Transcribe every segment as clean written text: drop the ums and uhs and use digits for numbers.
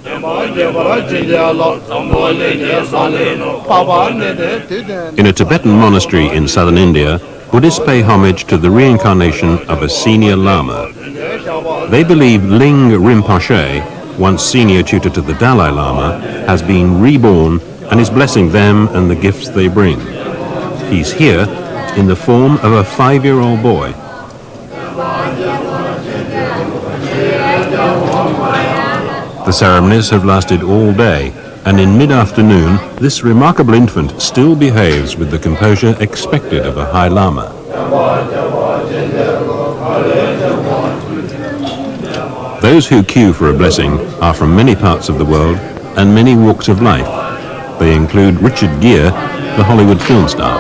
In a Tibetan monastery in southern India, Buddhists pay homage to the reincarnation of a senior Lama. They believe Ling Rinpoche, once senior tutor to the Dalai Lama, has been reborn and is blessing them and the gifts they bring. He's here in the form of a 5-year-old boy. The ceremonies have lasted all day, and in mid-afternoon, this remarkable infant still behaves with the composure expected of a High Lama. Those who queue for a blessing are from many parts of the world and many walks of life. They include Richard Gere, the Hollywood film star.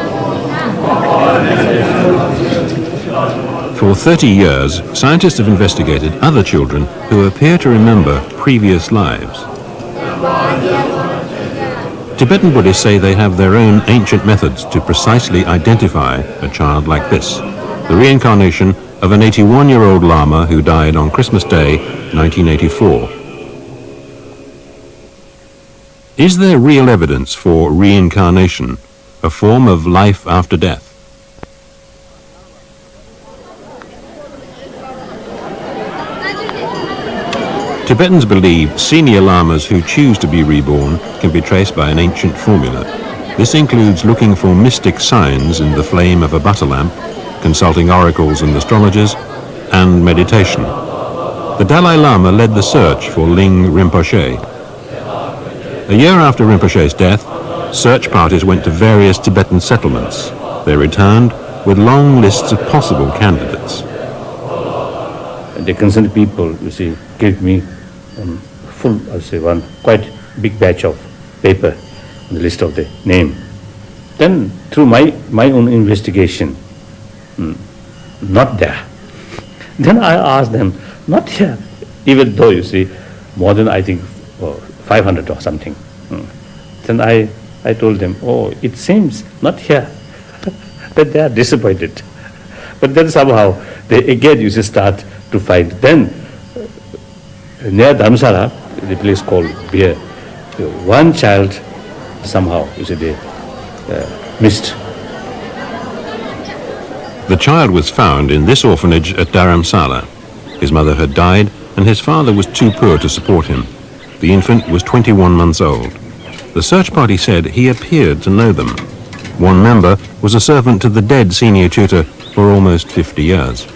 For 30 years, scientists have investigated other children who appear to remember previous lives. Tibetan Buddhists say they have their own ancient methods to precisely identify a child like this, the reincarnation of an 81-year-old Lama who died on Christmas Day, 1984. Is there real evidence for reincarnation, a form of life after death? Tibetans believe senior Lamas who choose to be reborn can be traced by an ancient formula. This includes looking for mystic signs in the flame of a butter lamp, consulting oracles and astrologers, and meditation. The Dalai Lama led the search for Ling Rinpoche. A year after Rinpoche's death, search parties went to various Tibetan settlements. They returned with long lists of possible candidates. The concerned people, you see, gave me full, I say, one quite big batch of paper, the list of the name. Then, through my own investigation, not there. Then I asked them, not here, even though, you see, more than, I think, 500 or something. Then I told them, oh, it seems not here. That they are disappointed. But then somehow, they again, you see, start to find. Then, near Dharamsala, the place called Beer, one child somehow, you see, they missed. The child was found in this orphanage at Dharamsala. His mother had died, and his father was too poor to support him. The infant was 21 months old. The search party said he appeared to know them. One member was a servant to the dead senior tutor for almost 50 years.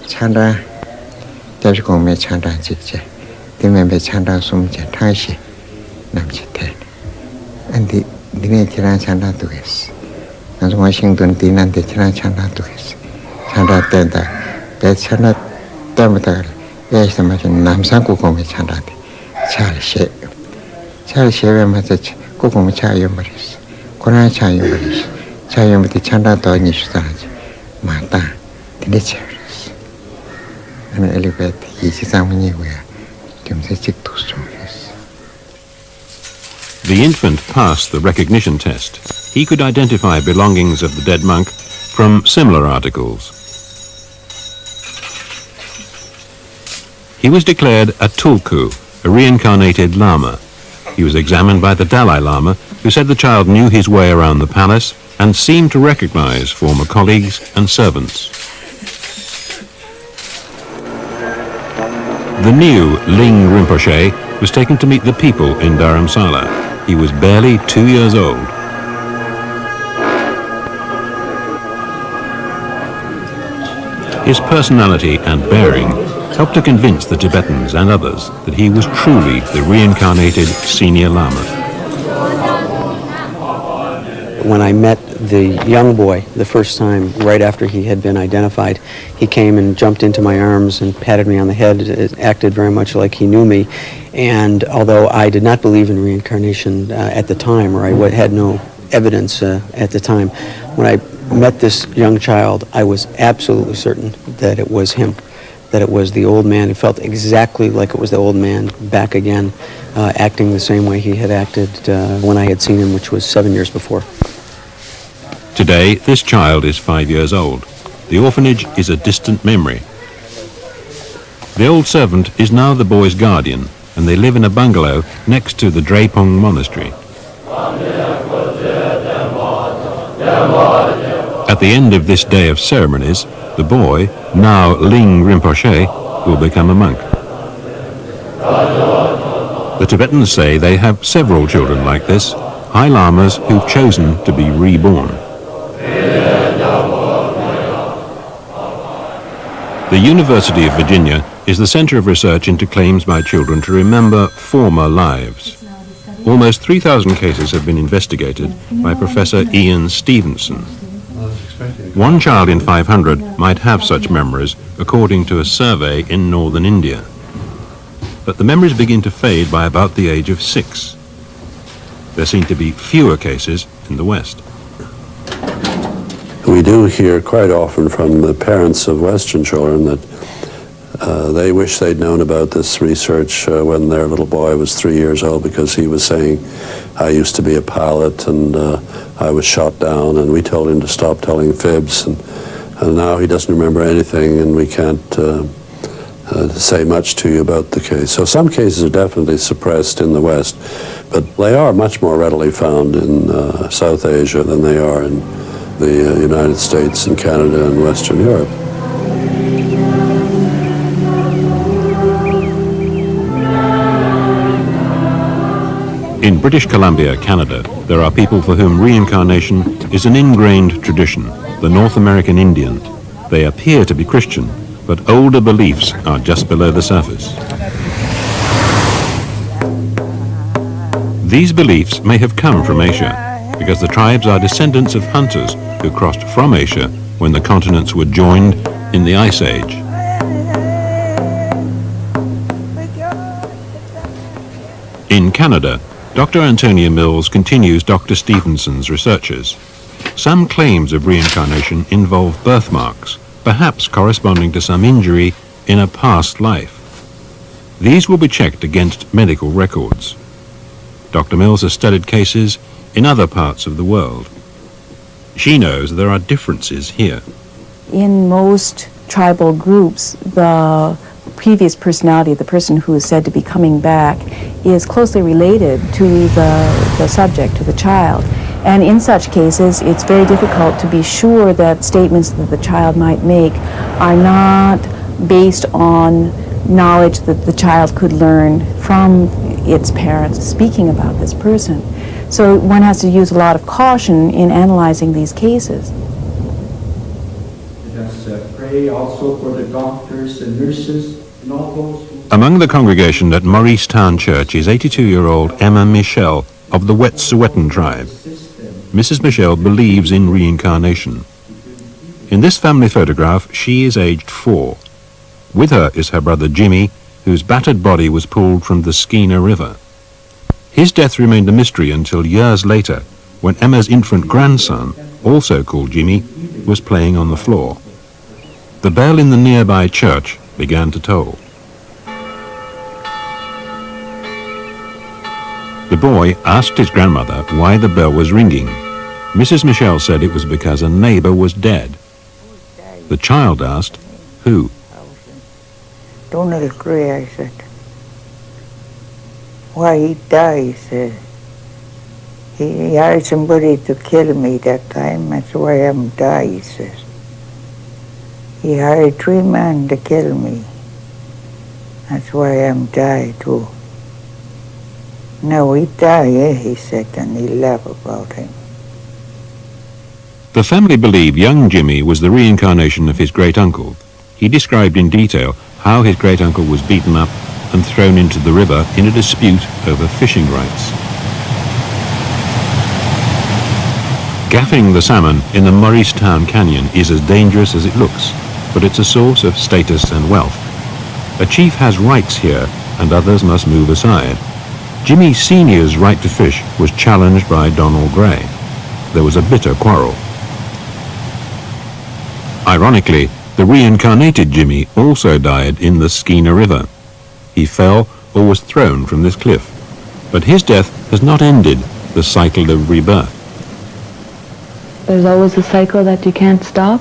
Chanda, there's going to be Chanda Jikje. The member Chanda Sumja Tashi, Namchitel. And the Dinetiran Chanda Tuis. As Washington Dinan de Chanda Tuis. Chanda Tenda, that Chanda Damatar, yes, the Machin Namsaku Komi Chanda, Charlie Shea. Charlie Shea message, Kokomi Chayumaris, Koran Chayumaris, Chayum with the Chanda Donish Saraj, Mata, the Nicheris. And elevate his anywhere, Jumsik to stories. The infant passed the recognition test. He could identify belongings of the dead monk from similar articles. He was declared a tulku, a reincarnated Lama. He was examined by the Dalai Lama, who said the child knew his way around the palace and seemed to recognize former colleagues and servants. The new Ling Rinpoche was taken to meet the people in Dharamsala. He was barely 2 years old. His personality and bearing helped to convince the Tibetans and others that he was truly the reincarnated senior Lama. When I met the young boy the first time, right after he had been identified, he came and jumped into my arms and patted me on the head. It acted very much like he knew me. And although I did not believe in reincarnation at the time, or I had no evidence at the time, when I met this young child, I was absolutely certain that it was him, that it was the old man. It felt exactly like it was the old man back again, acting the same way he had acted when I had seen him, which was 7 years before. Today, this child is 5 years old. The orphanage is a distant memory. The old servant is now the boy's guardian, and they live in a bungalow next to the Drepung Monastery. At the end of this day of ceremonies, the boy, now Ling Rinpoche, will become a monk. The Tibetans say they have several children like this, High Lamas who've chosen to be reborn. The University of Virginia is the center of research into claims by children to remember former lives. Almost 3,000 cases have been investigated by Professor Ian Stevenson. One child in 500 might have such memories, according to a survey in northern India. But the memories begin to fade by about the age of 6. There seem to be fewer cases in the West. We do hear quite often from the parents of Western children that they wish they'd known about this research when their little boy was 3 years old, because he was saying, I used to be a pilot and I was shot down, and we told him to stop telling fibs, and now he doesn't remember anything, and we can't say much to you about the case. So some cases are definitely suppressed in the West, but they are much more readily found in South Asia than they are in the United States and Canada and Western Europe. In British Columbia, Canada, there are people for whom reincarnation is an ingrained tradition, the North American Indian. They appear to be Christian, but older beliefs are just below the surface. These beliefs may have come from Asia, because the tribes are descendants of hunters who crossed from Asia when the continents were joined in the Ice Age. In Canada, Dr. Antonia Mills continues Dr. Stevenson's researches. Some claims of reincarnation involve birthmarks, perhaps corresponding to some injury in a past life. These will be checked against medical records. Dr. Mills has studied cases in other parts of the world. She knows there are differences here. In most tribal groups, the previous personality, the person who is said to be coming back, is closely related to the subject, to the child. And in such cases, it's very difficult to be sure that statements that the child might make are not based on knowledge that the child could learn from its parents speaking about this person. So one has to use a lot of caution in analyzing these cases. Let us pray also for the doctors and nurses and all those who... Among the congregation at Maurice-Town Church is 82-year-old Emma Michelle of the Wet'suwet'en tribe. Mrs. Michelle believes in reincarnation. In this family photograph, she is aged 4. With her is her brother Jimmy, whose battered body was pulled from the Skeena River. His death remained a mystery until years later, when Emma's infant grandson, also called Jimmy, was playing on the floor. The bell in the nearby church began to toll. The boy asked his grandmother why the bell was ringing. Mrs. Michelle said it was because a neighbor was dead. The child asked, who? Donald Gray, I said. Why he died, he said. He hired somebody to kill me that time, that's why I'm died, he says. He hired 3 men to kill me. That's why I'm died too. No, he died, he said, and he laughed about him. The family believed young Jimmy was the reincarnation of his great-uncle. He described in detail how his great-uncle was beaten up and thrown into the river in a dispute over fishing rights. Gaffing the salmon in the Maurice-Town Canyon is as dangerous as it looks, but it's a source of status and wealth. A chief has rights here, and others must move aside. Jimmy Sr.'s right to fish was challenged by Donald Gray. There was a bitter quarrel. Ironically, the reincarnated Jimmy also died in the Skeena River. He fell or was thrown from this cliff. But his death has not ended the cycle of rebirth. There's always a cycle that you can't stop,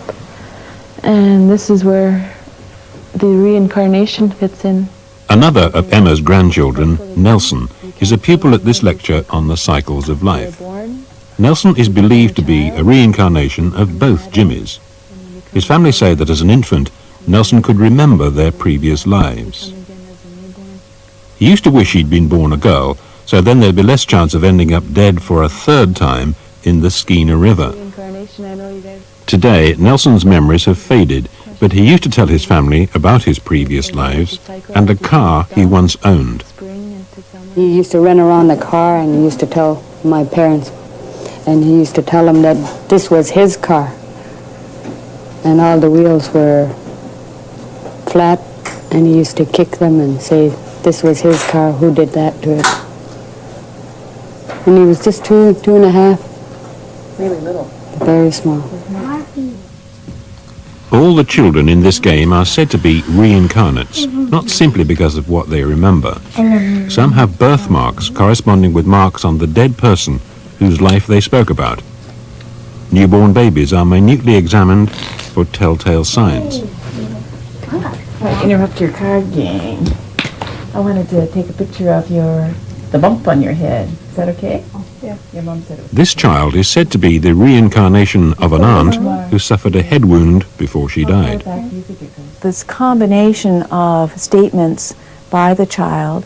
and this is where the reincarnation fits in. Another of Emma's grandchildren, Nelson, is a pupil at this lecture on the cycles of life. Nelson is believed to be a reincarnation of both Jimmys. His family say that as an infant, Nelson could remember their previous lives. He used to wish he'd been born a girl, so then there'd be less chance of ending up dead for a third time in the Skeena River. Today, Nelson's memories have faded, but he used to tell his family about his previous lives and a car he once owned. He used to run around the car and he used to tell my parents, and he used to tell them that this was his car. And all the wheels were flat, and he used to kick them and say this was his car, who did that to it. And he was just two and a half. Really little. Very small. All the children in this game are said to be reincarnates, not simply because of what they remember. Some have birthmarks corresponding with marks on the dead person whose life they spoke about. Newborn babies are minutely examined for telltale signs. I interrupt your card game. I wanted to take a picture of the bump on your head. Is that okay? Yeah. Your mom said it was. This child is said to be the reincarnation of an aunt who suffered a head wound before she died. This combination of statements by the child,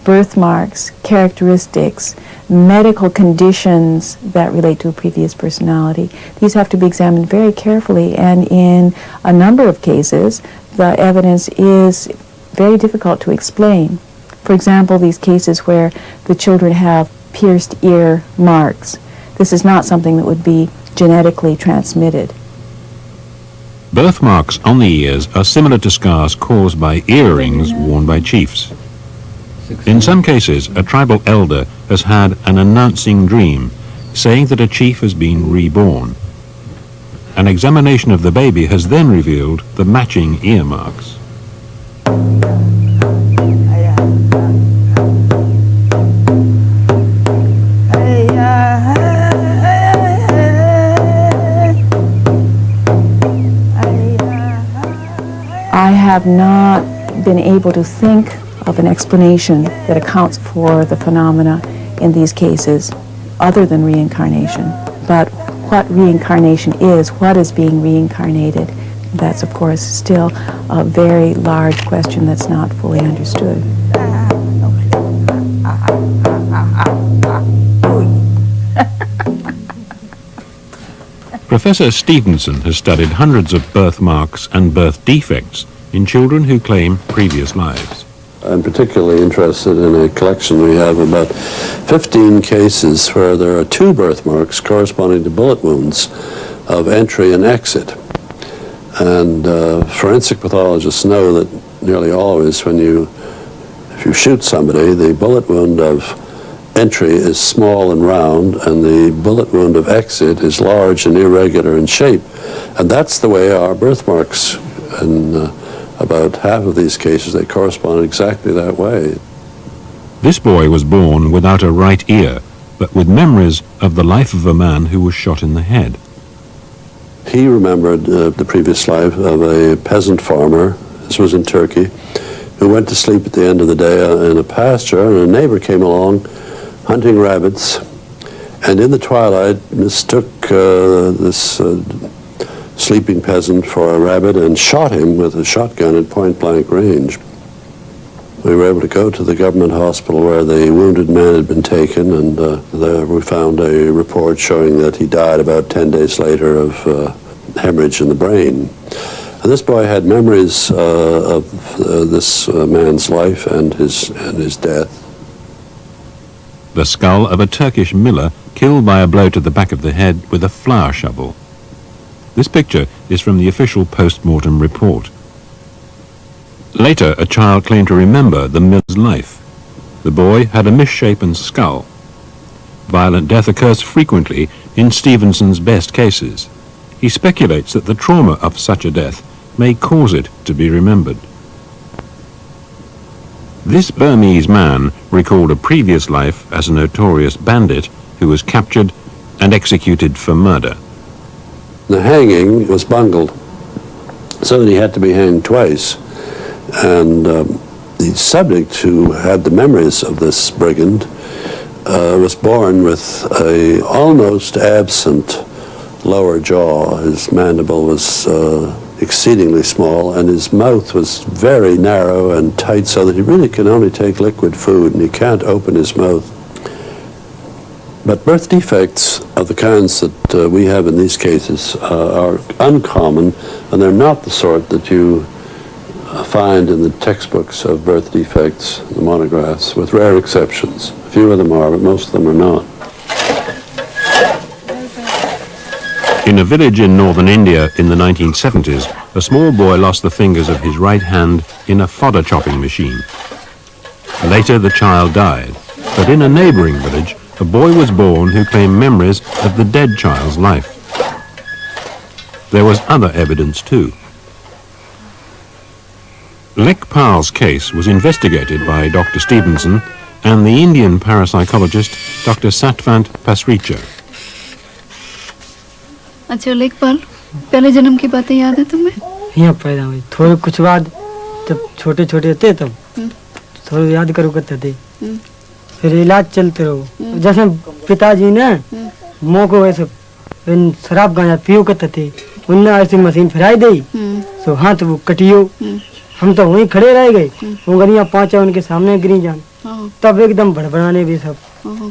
birthmarks, characteristics, medical conditions that relate to a previous personality, these have to be examined very carefully, and in a number of cases, the evidence is very difficult to explain. For example, these cases where the children have pierced ear marks. This is not something that would be genetically transmitted. Birthmarks on the ears are similar to scars caused by earrings worn by chiefs. In some cases, a tribal elder has had an announcing dream, saying that a chief has been reborn. An examination of the baby has then revealed the matching ear marks. I have not been able to think of an explanation that accounts for the phenomena in these cases other than reincarnation. But what reincarnation is, what is being reincarnated, that's of course still a very large question that's not fully understood. Professor Stevenson has studied hundreds of birthmarks and birth defects in children who claim previous lives. I'm particularly interested in a collection we have about 15 cases where there are two birthmarks corresponding to bullet wounds of entry and exit. And forensic pathologists know that nearly always if you shoot somebody, the bullet wound of entry is small and round, and the bullet wound of exit is large and irregular in shape. And that's the way our birthmarks, in about half of these cases, they correspond exactly that way. This boy was born without a right ear, but with memories of the life of a man who was shot in the head. He remembered the previous life of a peasant farmer, this was in Turkey, who went to sleep at the end of the day in a pasture, and a neighbor came along hunting rabbits, and in the twilight mistook this sleeping peasant for a rabbit and shot him with a shotgun at point-blank range. We were able to go to the government hospital where the wounded man had been taken, and there we found a report showing that he died about 10 days later of hemorrhage in the brain. And this boy had memories of this man's life and his death. The skull of a Turkish miller killed by a blow to the back of the head with a flour shovel. This picture is from the official post-mortem report. Later, a child claimed to remember the miller's life. The boy had a misshapen skull. Violent death occurs frequently in Stevenson's best cases. He speculates that the trauma of such a death may cause it to be remembered. This Burmese man recalled a previous life as a notorious bandit who was captured and executed for murder. The hanging was bungled, so that he had to be hanged twice. And the subject, who had the memories of this brigand, was born with a almost absent lower jaw. His mandible was exceedingly small, and his mouth was very narrow and tight, so that he really can only take liquid food, and he can't open his mouth. But birth defects of the kinds that we have in these cases are uncommon, and they're not the sort that you find in the textbooks of birth defects, the monographs, with rare exceptions. A few of them are, but most of them are not. In a village in northern India in the 1970s, a small boy lost the fingers of his right hand in a fodder chopping machine. Later, the child died, but in a neighboring village, a boy was born who claimed memories of the dead child's life. There was other evidence too. Lekpal's case was investigated by Dr. Stevenson and the Indian parapsychologist Dr. Satwant Pasricha. अच्छा लेखपाल, पहले जन्म की बातें याद है तुम्हें? यहाँ पैदा हुई, थोड़े कुछ बाद जब छोटे छोटे थे तब थोड़ा याद करो करते थे, फिर इलाज चलते रहो। जैसे पिताजी ने मोह को ऐसे शराब गांजा पियो करते थे, उनने ऐसी मशीन फिराई दी, तो हाथ वो कटियो, हम तो वहीं खड़े रह गए, उंगलियां पांच उनके सामने गिरी जान, तब एकदम बड़बड़ाने भी सब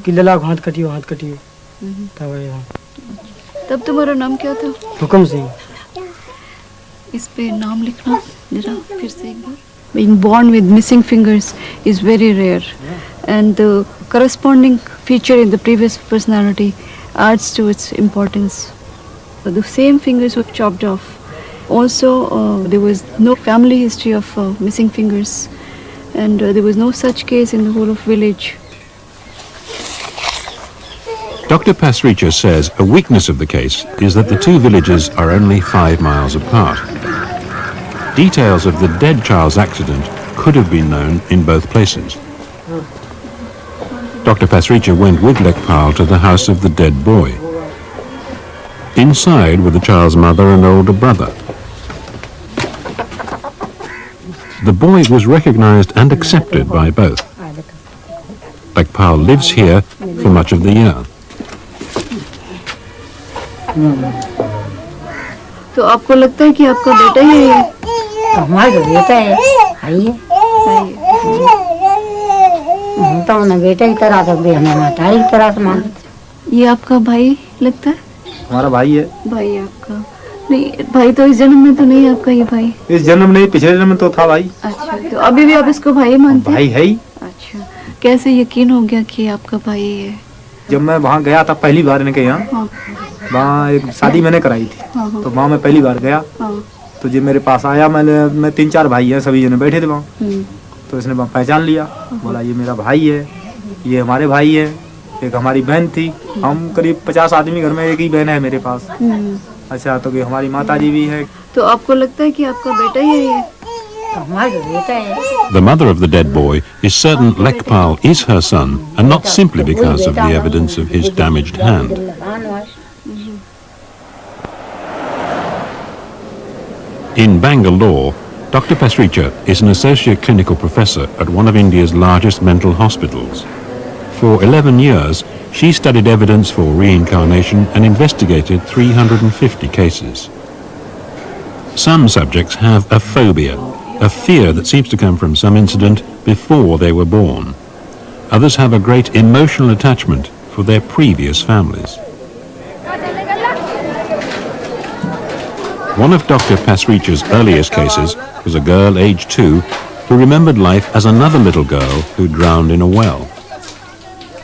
कि लला को हाथ कटियो हाथ कटियो। तब तुम्हारा नाम क्या था? हुक्म सिंह। इस पे नाम लिखना जरा फिर से एक बार। Being born with missing fingers is very rare, and the corresponding feature in the previous personality adds to its importance. The same fingers were chopped off. Also, there was no family history of missing fingers, and there was no such case in the whole of village. Dr. Pasricha says a weakness of the case is that the two villages are only 5 miles apart. Details of the dead child's accident could have been known in both places. Dr. Pasricha went with Lekpal to the house of the dead boy. Inside were the child's mother and older brother. The boy was recognized and accepted by both. Lekpal lives here for much of the year. तो आपको लगता है कि आपका बेटा ही है? हमारा बेटा है, आइए। हम तो उन्हें बेटे की तरह से भी हमें मातारी की तरह से मानते। ये आपका भाई लगता है? हमारा भाई है। भाई आपका? नहीं, भाई तो इस जन्म में तो नहीं है आपका ये भाई। इस जन्म नहीं, पिछले जन्म में तो था भाई। अच्छा, तो अभी भी आप इसको भाई मानते हैं? भाई है ही। अच्छा, कैसे यकीन हो गया कि आपका भाई है? जब मैं वहाँ गया था पहली बार इनके यहाँ, वहाँ एक शादी मैंने कराई थी, तो वहाँ मैं पहली बार गया, तो जब मेरे पास आया, मैं 3-4 भाई हैं, सभी जने बैठे थे वहाँ, तो इसने पहचान लिया, बोला ये मेरा भाई है, ये हमारे भाई है, एक हमारी बहन थी, हम करीब 50 आदमी घर में, एक ही बहन है मेरे पास। अच्छा, तो हमारी माता जी भी है। तो आपको लगता है कि आपका बेटा ही है? The mother of the dead boy is certain Lekpal is her son, and not simply because of the evidence of his damaged hand. In Bangalore, Dr. Pasricha is an associate clinical professor at one of India's largest mental hospitals. For 11 years, she studied evidence for reincarnation and investigated 350 cases. Some subjects have a phobia, a fear that seems to come from some incident before they were born. Others have a great emotional attachment for their previous families. One of Dr. Pasricha's earliest cases was a girl aged 2 who remembered life as another little girl who drowned in a well.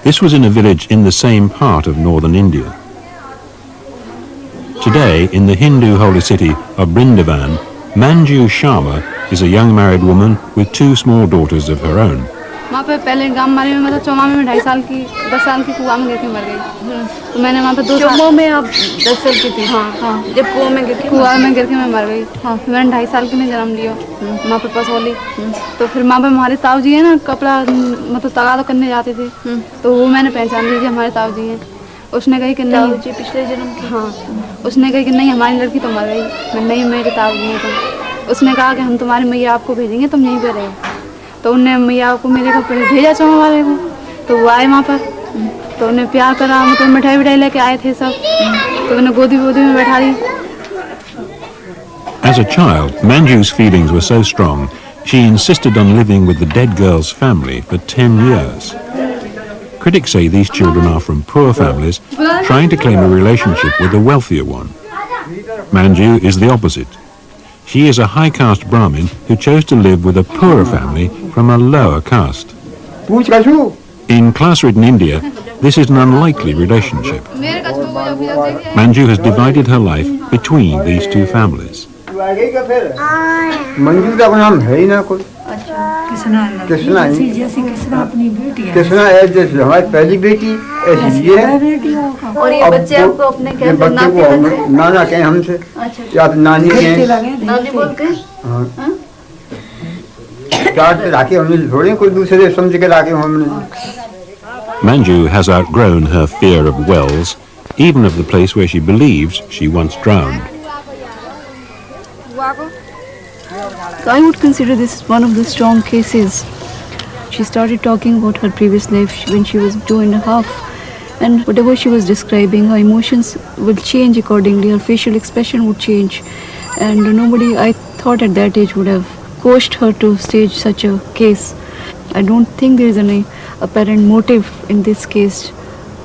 This was in a village in the same part of northern India. Today, in the Hindu holy city of Vrindavan, Manju Sharma is a young married woman with 2 small daughters of her own. वहाँ पे पहले गांव मारी में मतलब चौमा में 2.5 साल की 10 साल की कुआं में गिर के मर गई, तो मैंने वहाँ पे 2 साल में आप 10 साल की थी? हाँ, जब कुआं में गिर के मैं मर गई। हाँ, फिर मैंने 2.5 साल की में जन्म लिया वहाँ पे पसौली। तो फिर वहाँ पे हमारे ताऊ जी है ना, कपड़ा मतलब तगादा करने जाते थे, तो वो मैंने पहचान ली हमारे ताऊ जी हैं। उसने कही कि नहीं जी पिछले जन्म की। हाँ, उसने कही कि नहीं हमारी लड़की तो मर गई। मैं नहीं, मेरे ताऊ जी हैं। तो उसने कहा कि हम तुम्हारी मैया आपको भेजेंगे, तुम यहीं पे रहो। तो उनने मैया को मेरे कपड़े भेजा चौमा वाले को, तो वो आए वहाँ पर, तो उन्हें प्यार करा, मतलब मिठाई विठाई लेके आए थे सब, तो उन्हें गोदी गोदी में बैठा दी। As a child, Manju's feelings were so strong, she insisted on living with the dead girl's family for 10 years. Critics say these children are from poor families trying to claim a relationship with a wealthier one. Manju is the opposite. She is a high caste Brahmin who chose to live with a poorer family from a lower caste. In class-ridden India, this is an unlikely relationship. Manju has divided her life between these two families. Manju का नाम है ही ना कोई। कृष्णा है जैसे हमारी पहली बेटी ऐसी ये है। और ये बच्चे आपको अपने ये बच्चे को नाना कहें हमसे या तो नानी कहें। नानी बोलते हैं। चार पे लाके हमने थोड़े कोई दूसरे समझ के लाके हमने। Manju has outgrown her fear of wells, even of the place where she believes she once drowned. I would consider this one of the strong cases. She started talking about her previous life when she was 2.5, and whatever she was describing, her emotions will change accordingly, her facial expression would change, and nobody, I thought at that age, would have coached her to stage such a case. I don't think there is any apparent motive in this case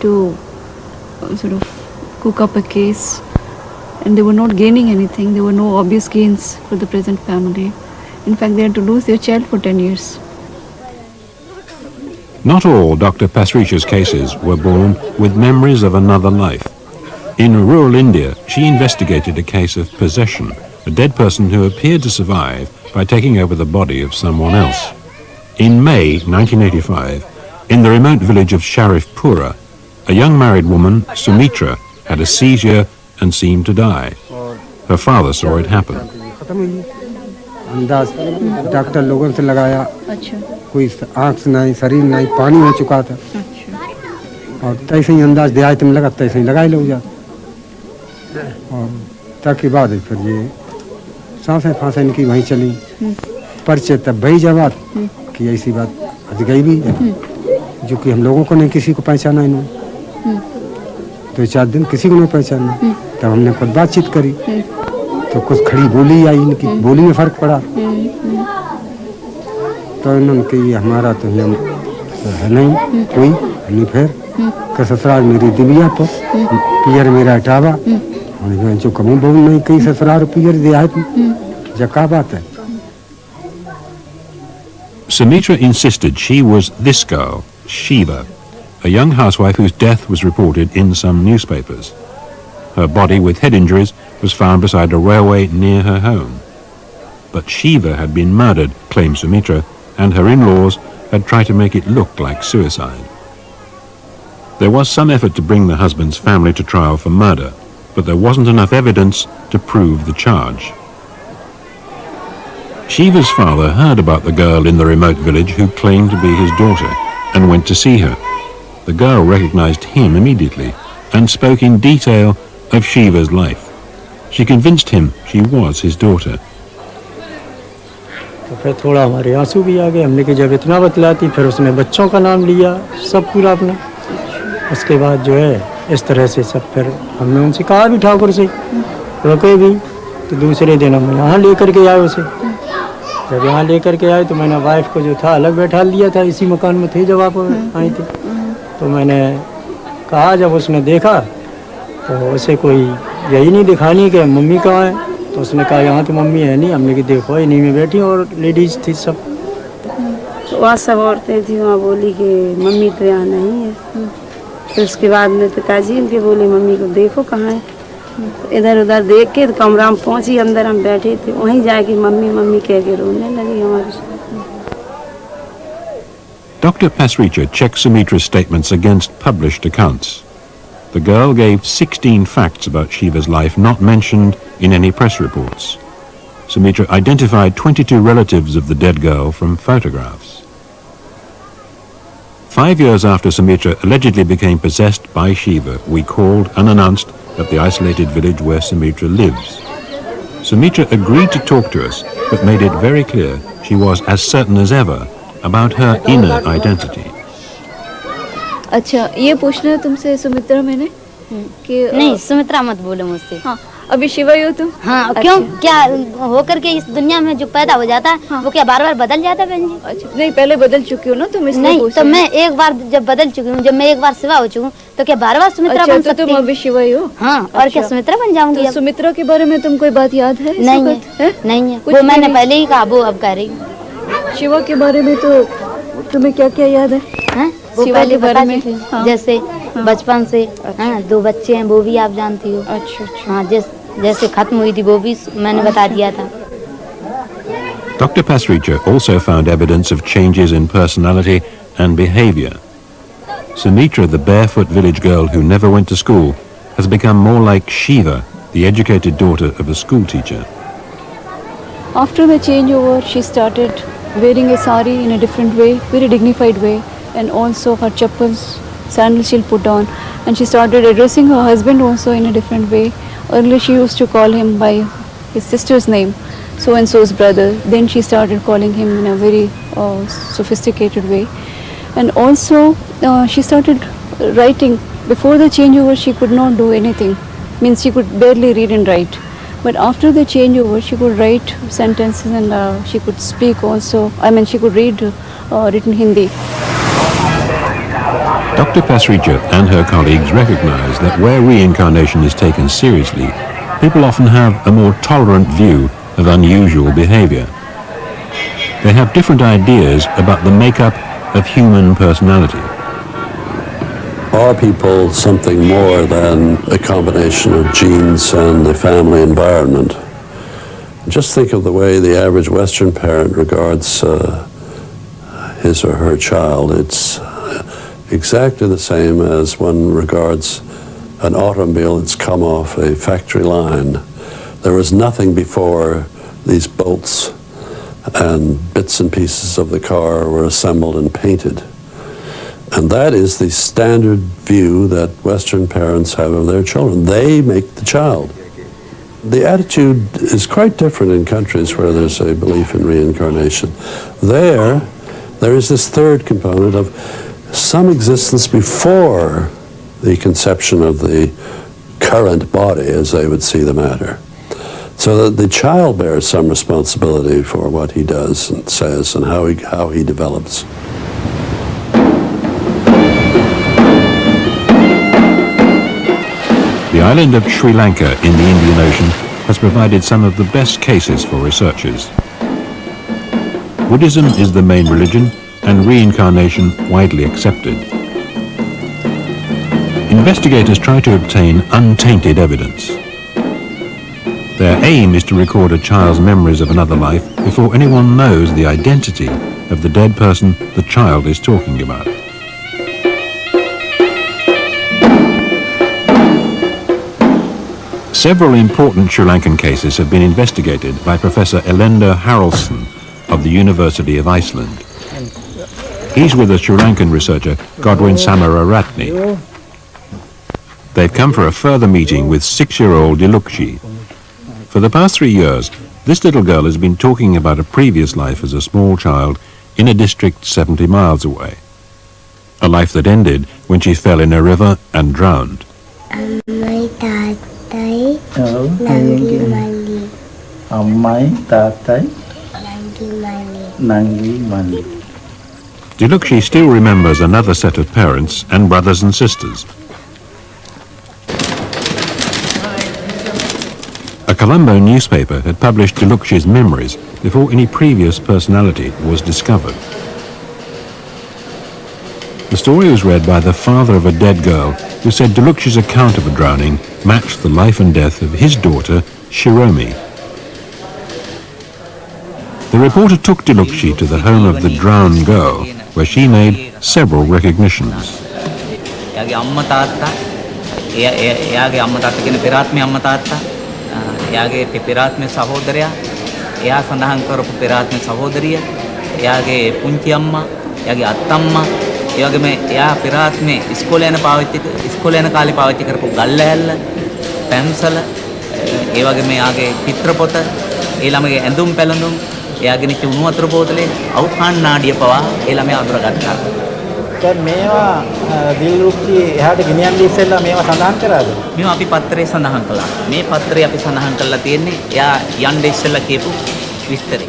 to sort of cook up a case, and they were not gaining anything. There were no obvious gains for the present family. In fact, they had to lose their child for 10 years. Not all Dr. Pasricha's cases were born with memories of another life. In rural India, she investigated a case of possession, a dead person who appeared to survive by taking over the body of someone else. In May 1985, in the remote village of Sharifpura, a young married woman, Sumitra, had a seizure and seemed to die. Her father saw it happen. अंदाज doctor लोगों से लगाया, कोई आँख से नहीं, शरीर नहीं, पानी हो चुका था, और तैसे ही अंदाज दिया तुम लगा, तैसे ही लगाई लोग जाते, और तक के बाद फिर ये सांसें फांसें इनकी वहीं चली, पर्चे तब वही जवाब कि ऐसी बात आज गई भी है, जो कि हम लोगों को नहीं किसी को पहचाना इन्होंने, 2-4 दिन किसी को नहीं पहचाना, तब हमने खुद बातचीत करी, तो कुछ खड़ी बोली आई, इनकी बोली में फर्क पड़ा, तो इन्होंने कि हमारा तो है नहीं कोई नहीं, फिर कि ससुराल मेरी दिव्या पर पियर मेरा हटावा, और जो कमी बोल नहीं कहीं ससुराल पियर दिया है, जका बात है। Sumitra insisted she was this girl, Shiva, a young housewife whose death was reported in some newspapers. Her body with head injuries was found beside a railway near her home. But Shiva had been murdered, claimed Sumitra, and her in-laws had tried to make it look like suicide. There was some effort to bring the husband's family to trial for murder, but there wasn't enough evidence to prove the charge. Shiva's father heard about the girl in the remote village who claimed to be his daughter and went to see her. The girl recognized him immediately and spoke in detail of Shiva's life. She convinced him she was his daughter. तो फिर थोड़ा हमारे आंसू भी आ गए, हमने कि जब इतना बतलाती, फिर उसने बच्चों का नाम लिया, सब पूरा अपना, उसके बाद जो है इस तरह से सब, फिर हमने उनसे कहा भी ठाकुर से रुके भी, तो दूसरे दिन हम यहाँ लेकर के आए उसे, जब यहाँ लेकर के आए तो मैंने वाइफ को जो था अलग बैठा लिया था, इसी मकान में थे जब आप आई थी, तो मैंने कहा जब उसने देखा तो उसे कोई यही नहीं दिखानी कि मम्मी कहाँ है, तो उसने कहा यहाँ तो मम्मी है नहीं, हमने कि देखो इन्हीं में बैठी और लेडीज थी सब, तो वहाँ सब औरतें थी, वहाँ बोली कि मम्मी तो यहाँ नहीं है, फिर उसके बाद में पिताजी उनके बोले मम्मी को देखो कहाँ है, तो इधर उधर देख के तो कमरा में पहुँची, अंदर हम बैठे थे, वहीं जाके मम्मी मम्मी कह के रोने लगी हमारे साथ। Dr. Pasricha checked Sumitra's statements against published accounts. The girl gave 16 facts about Shiva's life not mentioned in any press reports. Sumitra identified 22 relatives of the dead girl from photographs. 5 years after Sumitra allegedly became possessed by Shiva, we called unannounced at the isolated village where Sumitra lives. Sumitra agreed to talk to us, but made it very clear she was as certain as ever about her inner identity. अच्छा, ये पूछना है तुमसे सुमित्रा मैंने कि नहीं, सुमित्रा मत बोलो मुझसे। हाँ, अभी शिवा ही हो तुम? हाँ, क्यों? क्या होकर के इस दुनिया में जो पैदा हो जाता है वो क्या बार-बार बदल जाता है बहन जी? अच्छा, नहीं पहले बदल चुकी हो ना तुम, इसलिए नहीं, तो मैं एक बार जब बदल चुकी हूँ, जब मैं एक बार शिवा हो चुकी हूँ, तो क्या बार-बार सुमित्रा बन सकती हूँ? तुम अभी शिवा ही हो? हाँ, और क्या सुमित्रा बन जाऊंगी? तो सुमित्रा के बारे में तुम कोई बात याद है? नहीं है, नहीं है। वो मैंने पहले ही कहा, वो अब कह रही हूँ। शिवा के बारे में तो तुम्हें क्या-क्या याद है? वो पहले बारे में जैसे बचपन से 2 बच्चे हैं, वो भी आप जानती हो। अच्छा। हाँ, जैसे खत्म हुई थी वो भी मैंने बता दिया था। Dr. Pasricha also found evidence of changes in personality and behavior. Sumitra, the barefoot village girl who never went to school, has become more like Shiva, the educated daughter of a school teacher. After the changeover, she started wearing a sari in a different way, very dignified way, and also her chappals, sandals she'll put on, and she started addressing her husband also in a different way. Earlier she used to call him by his sister's name, so and so's brother. Then she started calling him in a very sophisticated way, and also she started writing. Before the changeover she could not do anything, means she could barely read and write. But after the changeover, she could write sentences and she could speak also. I mean, she could read written Hindi. Dr. Pasricha and her colleagues recognize that where reincarnation is taken seriously, people often have a more tolerant view of unusual behavior. They have different ideas about the makeup of human personality. Are people something more than a combination of genes and the family environment? Just think of the way the average Western parent regards his or her child. It's exactly the same as one regards an automobile that's come off a factory line. There was nothing before these bolts and bits and pieces of the car were assembled and painted. And that is the standard view that Western parents have of their children. They make the child. The attitude is quite different in countries where there's a belief in reincarnation. There is this third component of some existence before the conception of the current body, as they would see the matter. So that the child bears some responsibility for what he does and says and how he develops. The island of Sri Lanka in the Indian Ocean has provided some of the best cases for researchers. Buddhism is the main religion and reincarnation widely accepted. Investigators try to obtain untainted evidence. Their aim is to record a child's memories of another life before anyone knows the identity of the dead person the child is talking about. Several important Sri Lankan cases have been investigated by Professor Erlendur Haraldsson of the University of Iceland. He's with the Sri Lankan researcher Godwin Samararatne. They've come for a further meeting with 6-year-old Dilukshi. For the past 3 years, this little girl has been talking about a previous life as a small child in a district 70 miles away. A life that ended when she fell in a river and drowned. Ammai tatai nangi mandi. Ammai tatai nangi mandi. Dilukshi still remembers another set of parents and brothers and sisters. A Colombo newspaper had published Dilukshi's memories before any previous personality was discovered. The story was read by the father of a dead girl who said Dilukshi's account of a drowning matched the life and death of his daughter, Shiromi. The reporter took Dilukshi to the home of the drowned girl, where she made several recognitions. එයාගේ පෙරාත්ම සහෝදරයා, එයා සඳහන් කරපු පෙරාත්ම සහෝදරිය, එයාගේ පුංචි අම්මා, එයාගේ අත්තම්මා, ඒ වගේම එයා පෙරාත්මේ ඉස්කෝලේ යන කාලේ පාවිච්චි කරපු ගල්ලැහැල්ල, පැන්සල, ඒ වගේම එයාගේ චිත්‍රපොත, ඒ ළමගේ ඇඳුම් පැළඳුම්, එයාගෙන චුණු වතුර බෝතලේ අවුඛාන් නාඩිය පවා ඒ ළමයා අඳුරගත්තා. දැන් මේවා දිල්රුක්ටි එහාට ගෙනියන්නේ ඉස්සෙල්ලා මේවා සඳහන් කරාද? මේවා අපි පත්‍රයේ සඳහන් කළා. මේ පත්‍රයේ අපි සඳහන් කරලා තියෙන්නේ එයා යන්න ඉස්සෙල්ලා කියපු විස්තරය.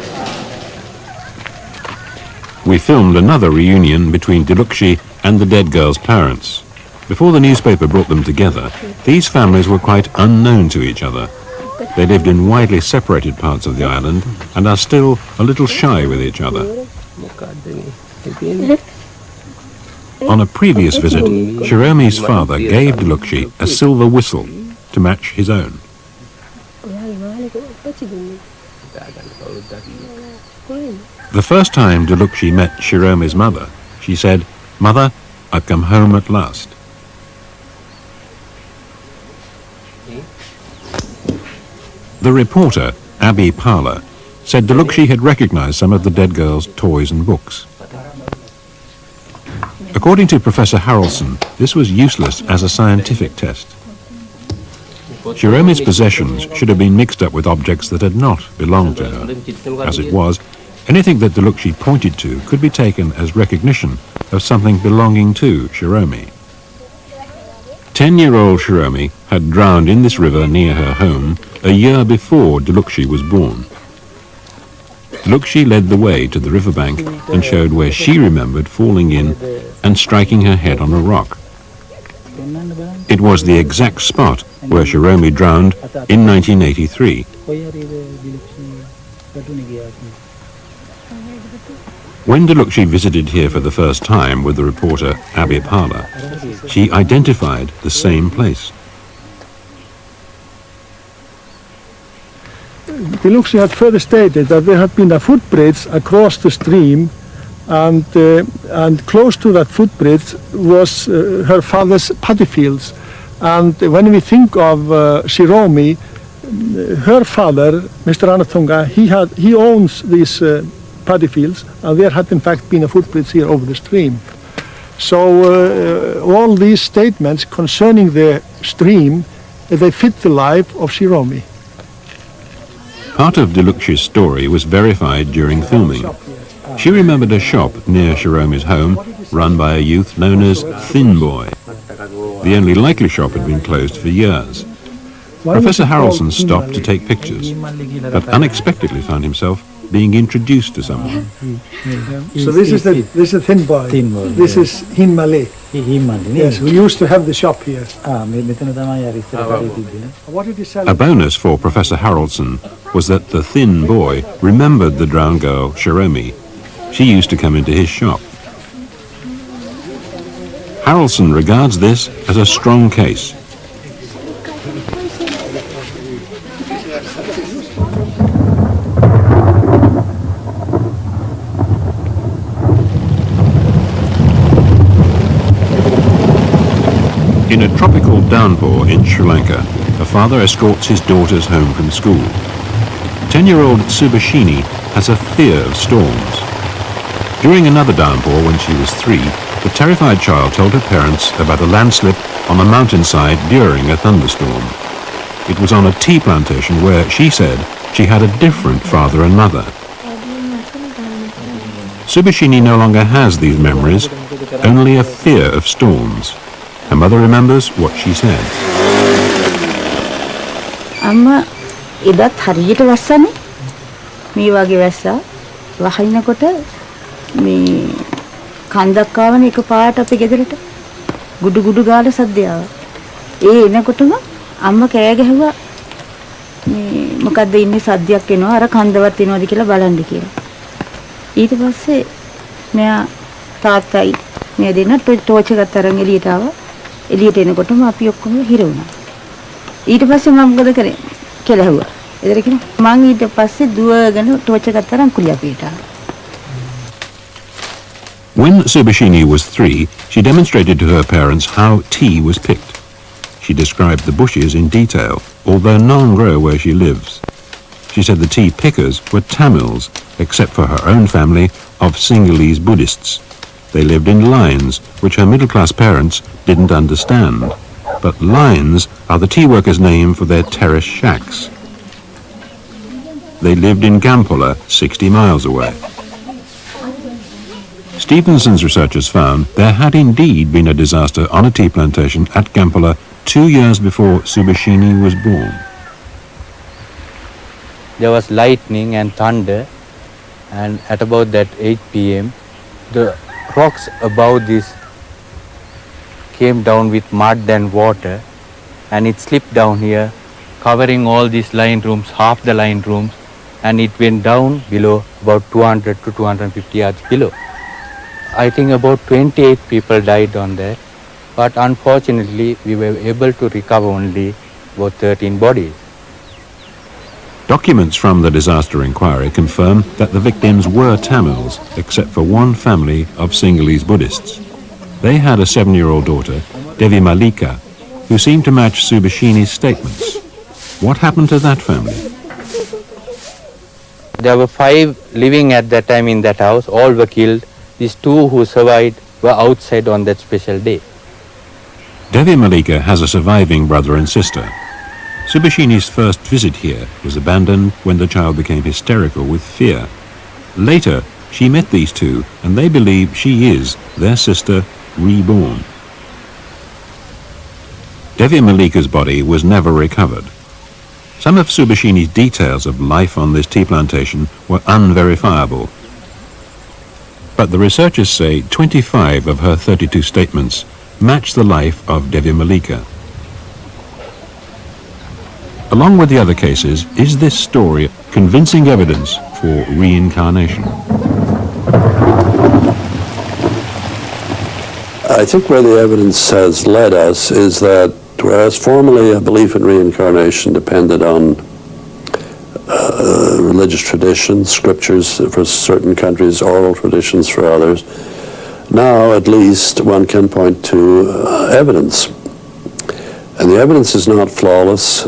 We filmed another reunion between Dilukshi and the dead girl's parents. Before the newspaper brought them together, these families were quite unknown to each other. They lived in widely separated parts of the island and are still a little shy with each other. On a previous visit, Shiromi's father gave Dilukshi a silver whistle to match his own. The first time Dilukshi met Shiromi's mother, she said, "Mother, I've come home at last." The reporter, Abby Parler, said Dilukshi had recognized some of the dead girl's toys and books. According to Professor Haraldsson, this was useless as a scientific test. Shiromi's possessions should have been mixed up with objects that had not belonged to her. As it was, anything that Dilukshi pointed to could be taken as recognition of something belonging to Shiromi. 10-year-old Shiromi had drowned in this river near her home a year before Dilukshi was born. Dilukshi led the way to the riverbank and showed where she remembered falling in and striking her head on a rock. It was the exact spot where Shiromi drowned in 1983. When Dilukshi visited here for the first time with the reporter Abby Parler, she identified the same place. Dilukshi had further stated that there had been a footbridge across the stream, and close to that footbridge was her father's paddy fields. And when we think of Shiromi, her father, Mr. Anatunga, he owns these paddy fields, and there had in fact been a footbridge here over the stream. So all these statements concerning the stream, they fit the life of Shiromi. Part of Dilukshi's story was verified during filming. She remembered a shop near Shiromi's home run by a youth known as Thin Boy. The only likely shop had been closed for years. Professor Haraldsson stopped to take pictures, but unexpectedly found himself being introduced to someone. So this is the Thin Boy. This is Hinmale. Yes, we used to have the shop here. What did he sell? A bonus for Professor Haraldsson was that the Thin Boy remembered the drowned girl, Shiromi. She used to come into his shop. Haraldsson regards this as a strong case. In a tropical downpour in Sri Lanka, a father escorts his daughters home from school. 10-year-old Subhashini has a fear of storms. During another downpour when she was 3, the terrified child told her parents about a landslip on a mountainside during a thunderstorm. It was on a tea plantation where, she said, she had a different father and mother. Subhashini no longer has these memories, only a fear of storms. Her mother remembers what she said. Amma එදත් හරියට වැස්සනේ මේ වගේ වැස්සා වහිනකොට මේ කන්දක් ආවනේ එකපාරට අපේ ගෙදරට ගුඩු ගුඩු ගාලා සද්දය ආවා. ඒ එනකොටම අම්මා කෑ ගැහුවා මේ මොකද්ද ඉන්නේ සද්දයක් එනවා අර කන්දවත් එනවද කියලා බලන්න කියලා. ඊට පස්සේ මෙයා තාත්තයි මේ දෙන්න ටෝච් එකක් අරන් එළියට ආවා. එළියට එනකොටම අපි ඔක්කොම හිර වුණා. ඊට පස්සේ මම මොකද කරේ කියලා ඇහුවා. එදර කිව්වා මං ඊට පස්සේ දුවගෙන ටෝච් එකක් අරන් කුලිය පිට ආවා. When Subhashini was 3, she demonstrated to her parents how tea was picked. She described the bushes in detail, although none grow where she lives. She said the tea pickers were Tamils, except for her own family of Sinhalese Buddhists. They lived in lines, which her middle-class parents didn't understand. But lines are the tea workers' name for their terrace shacks. they lived in Gampola, 60 miles away. Stevenson's researchers found there had indeed been a disaster on a tea plantation at Gampola 2 years before Subhashini was born. There was lightning and thunder, and at about that 8 p.m. the rocks above this came down with mud and water, and it slipped down here, covering all these line rooms, half the line rooms, and it went down below about 200 to 250 yards below. I think about 28 people died on that, but unfortunately we were able to recover only about 13 bodies. Documents from the disaster inquiry confirm that the victims were Tamils, except for one family of Sinhalese Buddhists. They had a 7-year-old daughter, Devi Malika, who seemed to match Subhashini's statements. What happened to that family? There were 5 living at that time in that house. All were killed. These 2 who survived were outside on that special day. Devi Malika has a surviving brother and sister. Subhashini's first visit here was abandoned when the child became hysterical with fear. Later, she met these 2 and they believe she is their sister reborn. Devi Malika's body was never recovered. Some of Subhashini's details of life on this tea plantation were unverifiable. But the researchers say 25 of her 32 statements match the life of Devi Malika. Along with the other cases, is this story convincing evidence for reincarnation? I think where the evidence has led us is that whereas formerly a belief in reincarnation depended on religious traditions, scriptures for certain countries, oral traditions for others, now at least one can point to evidence. And the evidence is not flawless.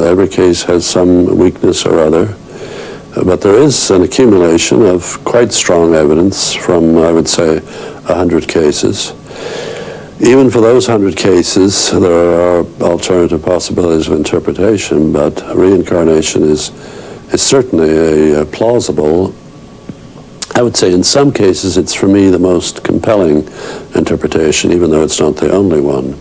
Every case has some weakness or other. But there is an accumulation of quite strong evidence from, I would say, 100 cases. Even for those 100 cases, there are alternative possibilities of interpretation, but reincarnation is certainly a plausible. I would say in some cases it's, for me, the most compelling interpretation, even though it's not the only one.